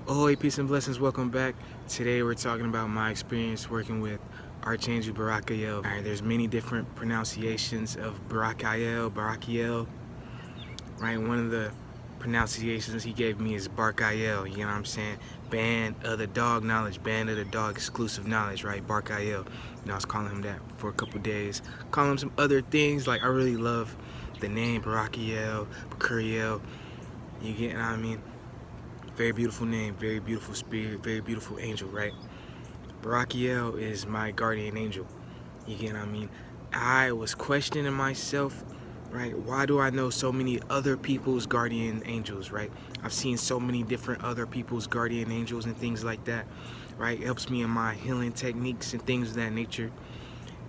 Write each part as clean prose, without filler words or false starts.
Ahoy, peace and blessings, welcome back. Today we're talking about my experience working with Archangel Barachiel. Alright, there's many different pronunciations of Barachiel, right? One of the pronunciations he gave me is Barchiel, you know what I'm saying? Band of the dog knowledge, band of the dog exclusive knowledge, right? Barchiel. You know, I was calling him that for a couple days. Calling him some other things, like I really love the name Barachiel, you get what I mean? Very beautiful name, very beautiful spirit, very beautiful angel, right? Barachiel is my guardian angel. You get what I mean? I was questioning myself, right? Why do I know so many other people's guardian angels, right? I've seen so many different other people's guardian angels and things like that, right? It helps me in my healing techniques and things of that nature.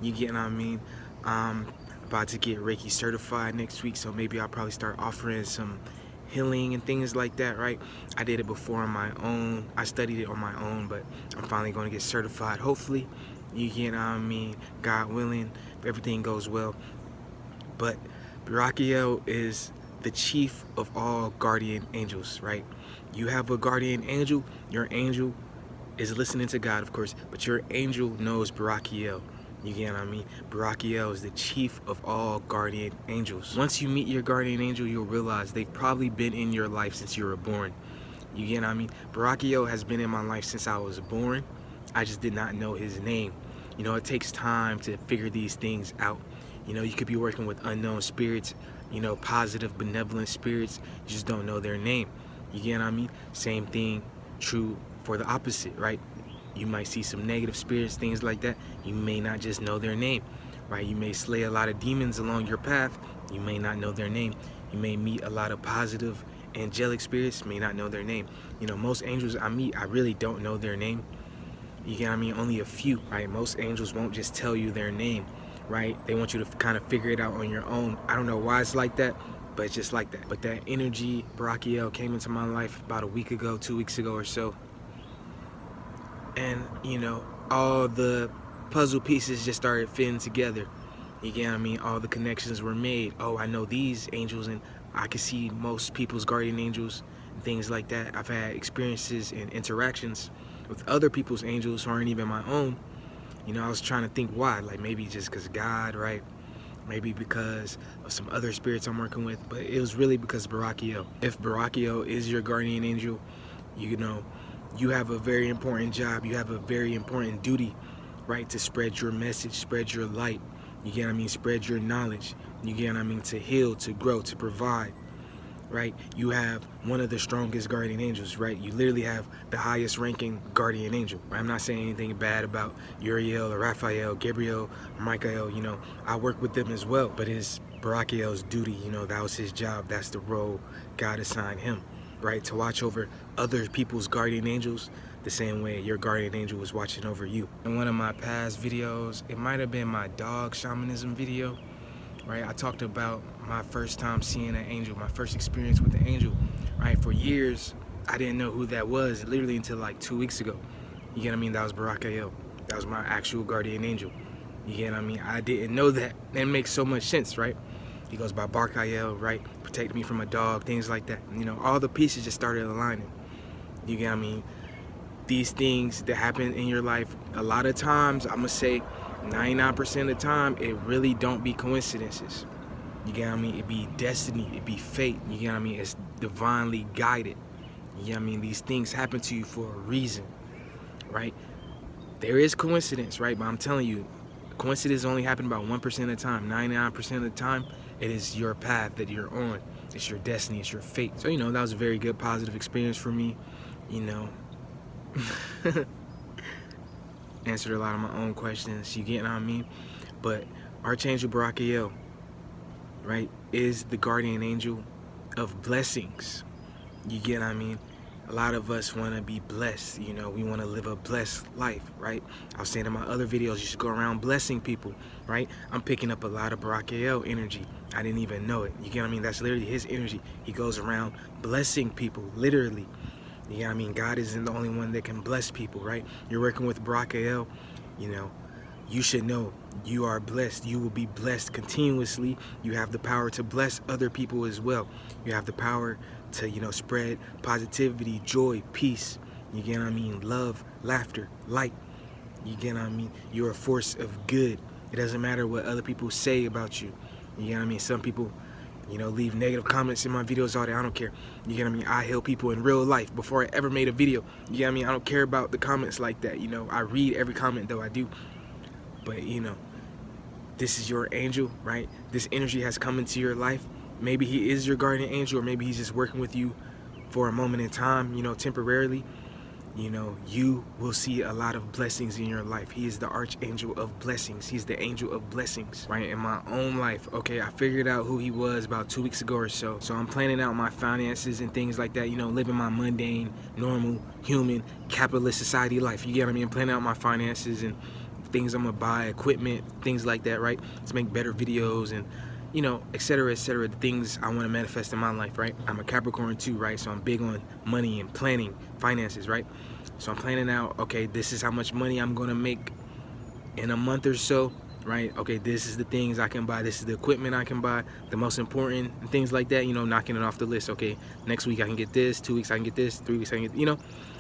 You get what I mean? I'm about to get Reiki certified next week, so maybe I'll probably start offering some healing and things like that, right? I did it before on my own. I studied it on my own, but I'm finally going to get certified, hopefully. You get what I mean? God willing, if everything goes well. But Barachiel is the chief of all guardian angels, right? You have a guardian angel, your angel is listening to God, of course, but your angel knows Barachiel. You get what I mean? Barachiel is the chief of all guardian angels. Once you meet your guardian angel, you'll realize they've probably been in your life since you were born. You get what I mean? Barachiel has been in my life since I was born. I just did not know his name. You know, it takes time to figure these things out. You know, you could be working with unknown spirits, you know, positive, benevolent spirits. You just don't know their name. You get what I mean? Same thing true for the opposite, right? You might see some negative spirits, things like that. You may not just know their name, right? You may slay a lot of demons along your path. You may not know their name. You may meet a lot of positive angelic spirits, may not know their name. You know, most angels I meet, I really don't know their name. You get what I mean? Only a few, right? Most angels won't just tell you their name, right? They want you to kind of figure it out on your own. I don't know why it's like that, but it's just like that. But that energy, Barachiel, came into my life about a week ago, 2 weeks ago or so. And, you know, all the puzzle pieces just started fitting together. You get what I mean? All the connections were made. Oh, I know these angels, and I can see most people's guardian angels and things like that. I've had experiences and interactions with other people's angels who aren't even my own. You know, I was trying to think why. Like maybe just because God, right? Maybe because of some other spirits I'm working with. But it was really because of Barachiel. If Barachiel is your guardian angel, you know, you have a very important job. You have a very important duty, right? To spread your message, spread your light. You get what I mean? Spread your knowledge. You get what I mean? To heal, to grow, to provide, right? You have one of the strongest guardian angels, right? You literally have the highest ranking guardian angel. Right? I'm not saying anything bad about Uriel or Raphael, Gabriel, or Michael. You know, I work with them as well, but it's Barachiel's duty. You know, that was his job. That's the role God assigned him, right? To watch over other people's guardian angels the same way your guardian angel was watching over you. In one of my past videos, it might have been my dog shamanism video, right? I talked about my first time seeing an angel, my first experience with the angel, right? For years, I didn't know who that was, literally until like 2 weeks ago. You get what I mean? That was Barachiel. That was my actual guardian angel. You get what I mean? I didn't know that. That makes so much sense, right? He goes by Barachiel, right? Protect me from a dog, things like that. You know, all the pieces just started aligning. You get what I mean? These things that happen in your life, a lot of times, I'm gonna say 99% of the time, it really don't be coincidences. You get what I mean? It be destiny, it be fate. You get what I mean? It's divinely guided. You get what I mean? These things happen to you for a reason, right? There is coincidence, right? But I'm telling you, coincidence only happen about 1% of the time. 99% of the time, it is your path that you're on. It's your destiny, it's your fate. So, you know, that was a very good, positive experience for me, you know. Answered a lot of my own questions, you get what I mean? But Archangel Barachiel, right, is the guardian angel of blessings. You get what I mean? A lot of us want to be blessed, you know, we want to live a blessed life, right? I was saying in my other videos, you should go around blessing people, right? I'm picking up a lot of Barachiel energy. I didn't even know it. You get what I mean? That's literally his energy. He goes around blessing people, literally. You know what I mean? God isn't the only one that can bless people, right? You're working with Barachiel, you know, you should know you are blessed. You will be blessed continuously. You have the power to bless other people as well. You have the power to, you know, spread positivity, joy, peace, You get what I mean? Love, laughter, light. You get what I mean? You're a force of good. It doesn't matter what other people say about you. You get what I mean? Some people, leave negative comments in my videos all day. I don't care. You get what I mean? I help people in real life before I ever made a video. You get what I mean? I don't care about the comments like that. I read every comment, though I do. But, this is your angel, right? This energy has come into your life. Maybe he is your guardian angel, or maybe he's just working with you for a moment in time, temporarily. You will see a lot of blessings in your life. He is the archangel of blessings. He's the angel of blessings, right? In my own life, okay, I figured out who he was about 2 weeks ago or so. So I'm planning out my finances and things like that, living my mundane, normal, human, capitalist society life. You get what I mean? Planning out my finances and things I'm gonna buy, equipment, things like that, right? To make better videos and, etc., etc., the things I want to manifest in my life, right? I'm a Capricorn too, right? So I'm big on money and planning, finances, right? So I'm planning out, okay, this is how much money I'm gonna make in a month or so, right? Okay, this is the things I can buy, this is the equipment I can buy, the most important, and things like that, knocking it off the list. Okay, next week I can get this, 2 weeks I can get this, 3 weeks I can get,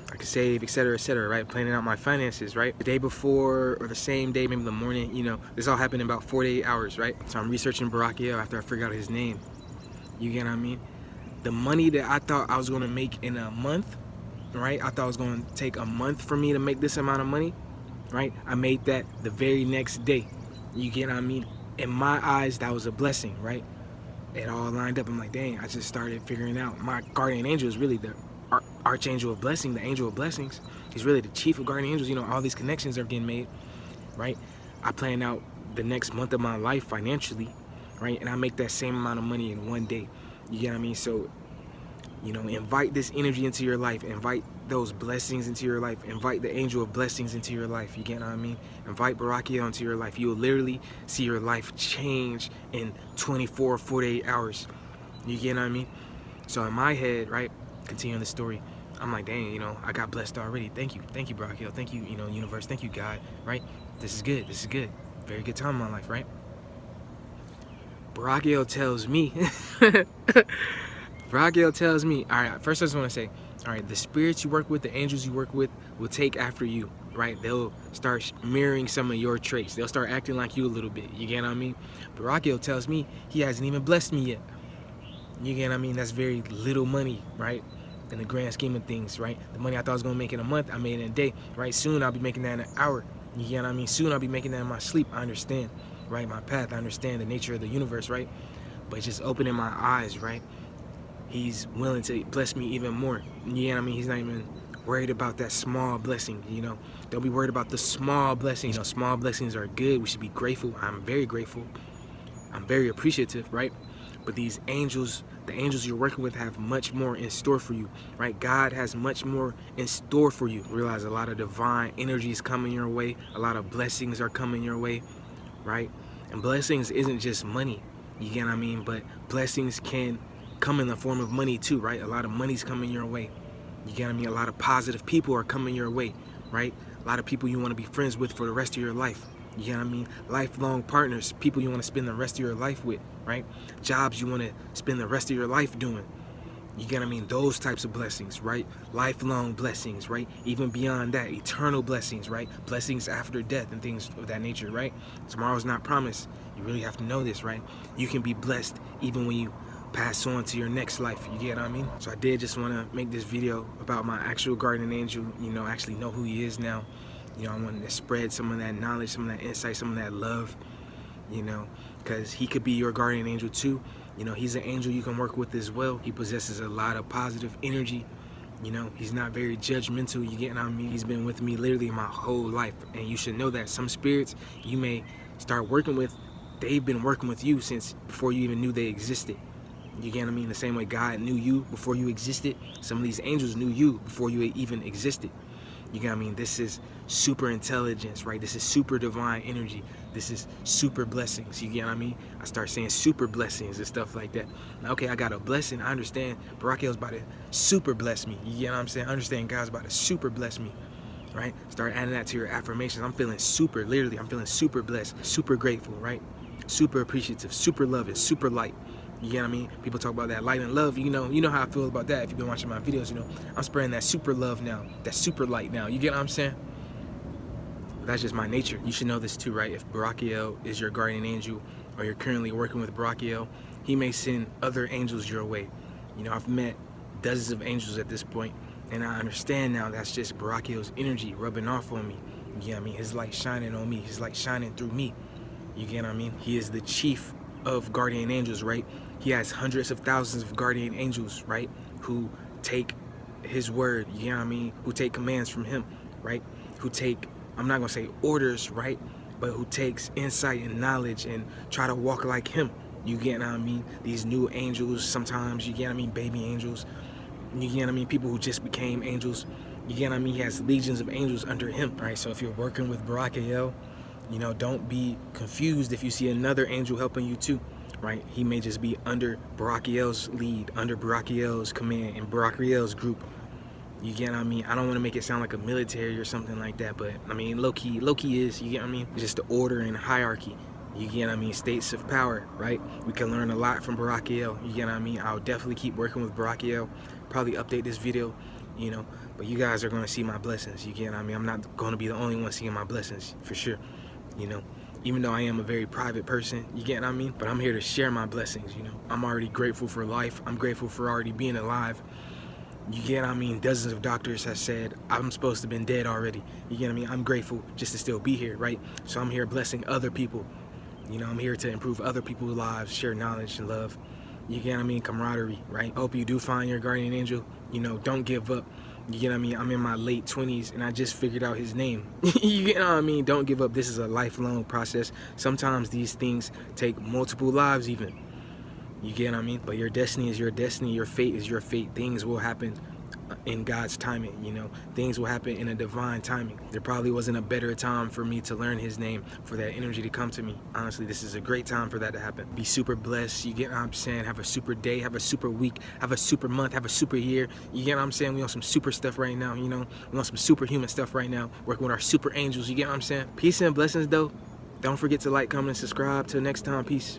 I can save, etc., right? Planning out my finances, right? The day before or the same day, maybe the morning, this all happened in about 48 hours, right? So I'm researching Barachiel after I figured out his name. You get what I mean? The money that I thought I was gonna make in a month, right? I thought it was gonna take a month for me to make this amount of money, right? I made that the very next day. You get what I mean? In my eyes, that was a blessing, right? It all lined up. I'm like, dang, I just started figuring out my guardian angel is really the archangel of blessing, the angel of blessings. He's really the chief of guardian angels. All these connections are getting made, right? I plan out the next month of my life financially, right? And I make that same amount of money in one day. You get what I mean? So, invite this energy into your life. Invite those blessings into your life. Invite the angel of blessings into your life. You get what I mean? Invite Barachiel into your life. You will literally see your life change in 24, 48 hours. You get what I mean? So in my head, right, continuing the story, I'm like, dang, I got blessed already. Thank you, Barachiel. Thank you, universe. Thank you, God, right? This is good. This is good. Very good time in my life, right? Barachiel tells me, all right, first I just want to say, all right, the spirits you work with, the angels you work with will take after you, right? They'll start mirroring some of your traits. They'll start acting like you a little bit. You get what I mean? Barachiel tells me he hasn't even blessed me yet. You get what I mean? That's very little money, right? In the grand scheme of things, right? The money I thought I was going to make in a month, I made in a day, right? Soon I'll be making that in an hour. You get what I mean? Soon I'll be making that in my sleep. I understand, right? My path, I understand the nature of the universe, right? But just opening my eyes, right? He's willing to bless me even more. You know what I mean? He's not even worried about that small blessing, Don't be worried about the small blessings. Small blessings are good. We should be grateful. I'm very grateful. I'm very appreciative, right? But these angels, the angels you're working with have much more in store for you, right? God has much more in store for you. Realize a lot of divine energy is coming your way. A lot of blessings are coming your way, right? And blessings isn't just money, you get what I mean? But blessings can come in the form of money too, right? A lot of money's coming your way. You get what I mean? A lot of positive people are coming your way, right? A lot of people you want to be friends with for the rest of your life. You know what I mean? Lifelong partners, people you want to spend the rest of your life with, right? Jobs you want to spend the rest of your life doing. You get what I mean? Those types of blessings, right? Lifelong blessings, right? Even beyond that, eternal blessings, right? Blessings after death and things of that nature, right? Tomorrow's not promised. You really have to know this, right? You can be blessed even when you pass on to your next life. You get what I mean? So I did just want to make this video about my actual guardian angel, actually know who he is now. I wanted to spread some of that knowledge, some of that insight, some of that love, because he could be your guardian angel too. He's an angel you can work with as well. He possesses a lot of positive energy. He's not very judgmental. You get what I mean? He's been with me literally my whole life. And you should know that some spirits you may start working with, they've been working with you since before you even knew they existed. You get what I mean? The same way God knew you before you existed, some of these angels knew you before you even existed. You get what I mean? This is super intelligence, right? This is super divine energy. This is super blessings. You get what I mean? I start saying super blessings and stuff like that. Now, okay, I got a blessing. I understand Barachiel's about to super bless me. You get what I'm saying? I understand God's about to super bless me, right? Start adding that to your affirmations. I'm feeling super, literally, I'm feeling super blessed, super grateful, right? Super appreciative, super loving, super light. You get what I mean? People talk about that light and love. You know how I feel about that. If you've been watching my videos, I'm spreading that super love now, that super light now. You get what I'm saying? That's just my nature. You should know this too, right? If Barachiel is your guardian angel, or you're currently working with Barachiel, he may send other angels your way. I've met dozens of angels at this point, and I understand now that's just Barachiel's energy rubbing off on me. You get what I mean? His light shining on me. His light shining through me. You get what I mean? He is the chief of guardian angels, right? He has hundreds of thousands of guardian angels, right? Who take his word, you know what I mean? Who take commands from him, right? Who take, I'm not gonna say orders, right? But who takes insight and knowledge and try to walk like him. You get what I mean? These new angels sometimes, you get what I mean? Baby angels, you get what I mean? People who just became angels, you get what I mean? He has legions of angels under him, right? So if you're working with Barachiel, don't be confused if you see another angel helping you too, right? He may just be under Barachiel's lead, under Barachiel's command, in Barachiel's group. You get what I mean? I don't want to make it sound like a military or something like that, but I mean, low-key is, you get what I mean? Just the order and hierarchy. You get what I mean? States of power, right? We can learn a lot from Barachiel. You get what I mean? I'll definitely keep working with Barachiel. Probably update this video, but you guys are going to see my blessings. You get what I mean? I'm not going to be the only one seeing my blessings, for sure. Even though I am a very private person, you get what I mean? But I'm here to share my blessings, I'm already grateful for life. I'm grateful for already being alive. You get what I mean? Dozens of doctors have said I'm supposed to have been dead already. You get what I mean? I'm grateful just to still be here, right? So I'm here blessing other people. I'm here to improve other people's lives, share knowledge and love. You get what I mean? Camaraderie, right? I hope you do find your guardian angel. Don't give up. You get what I mean? I'm in my late 20s and I just figured out his name. You get what I mean? Don't give up. This is a lifelong process. Sometimes these things take multiple lives even. You get what I mean? But your destiny is your destiny. Your fate is your fate. Things will happen in God's timing, things will happen in a divine timing. There probably wasn't a better time for me to learn his name, for that energy to come to me. Honestly, this is a great time for that to happen. Be super blessed. You get what I'm saying? Have a super day, have a super week, have a super month, have a super year. You get what I'm saying? We on some super stuff right now, we on some superhuman stuff right now, working with our super angels. You get what I'm saying? Peace and blessings though. Don't forget to like, comment, and subscribe. Till next time, peace.